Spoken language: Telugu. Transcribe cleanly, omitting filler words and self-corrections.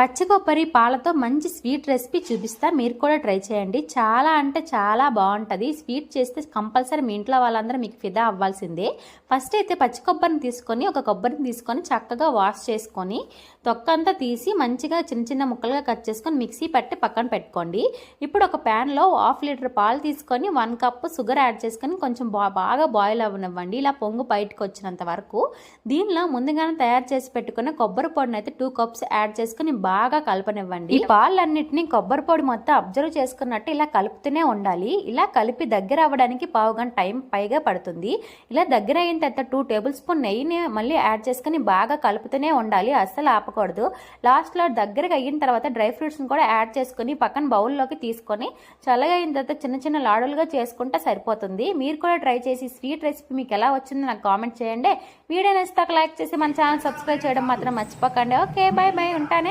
పచ్చి కొబ్బరి పాలతో మంచి స్వీట్ రెసిపీ చూపిస్తా, మీరు కూడా ట్రై చేయండి. చాలా అంటే చాలా బాగుంటుంది. స్వీట్ చేస్తే కంపల్సరీ మీ ఇంట్లో వాళ్ళందరూ మీకు ఫిదా అవ్వాల్సిందే. ఫస్ట్ అయితే పచ్చి కొబ్బరిని తీసుకొని కొబ్బరిని తీసుకొని చక్కగా వాష్ చేసుకొని తొక్కంతా తీసి మంచిగా చిన్న చిన్న ముక్కలుగా కట్ చేసుకొని మిక్సీ పట్టి పక్కన పెట్టుకోండి. ఇప్పుడు ఒక ప్యాన్లో 1/2 లీటర్ పాలు తీసుకొని 1 కప్ షుగర్ యాడ్ చేసుకొని కొంచెం బాగా బాయిల్ అవ్వనివ్వండి. ఇలా పొంగు బయటకు వచ్చినంత వరకు దీనిలో ముందుగానే తయారు చేసి పెట్టుకున్న కొబ్బరి పొడిని అయితే 2 కప్స్ యాడ్ చేసుకుని బాగా కలపనివ్వండి. ఈ పాలన్నిటిని కొబ్బరి పొడి మొత్తం అబ్జర్వ్ చేసుకున్నట్టు ఇలా కలుపుతూనే ఉండాలి. ఇలా కలిపి దగ్గర అవ్వడానికి 1/2 గంట టైం పైగా పడుతుంది. ఇలా దగ్గర అయిన తర్వాత 2 టేబుల్ స్పూన్ నెయ్యిని మళ్ళీ యాడ్ చేసుకుని బాగా కలుపుతూనే ఉండాలి, అస్సలు ఆపకూడదు. లాస్ట్లో దగ్గరగా అయిన తర్వాత డ్రై ఫ్రూట్స్ని కూడా యాడ్ చేసుకుని పక్కన బౌల్లోకి తీసుకొని చల్లగా అయిన తర్వాత చిన్న చిన్న లాడులుగా చేసుకుంటే సరిపోతుంది. మీరు కూడా ట్రై చేసి స్వీట్ రెసిపీ మీకు ఎలా వచ్చిందో నాకు కామెంట్ చేయండి. వీడియో నచ్చితే లైక్ చేసి మన ఛానల్ సబ్స్క్రైబ్ చేయడం మాత్రం మర్చిపోకండి. ఓకే, బై బై, ఉంటానే.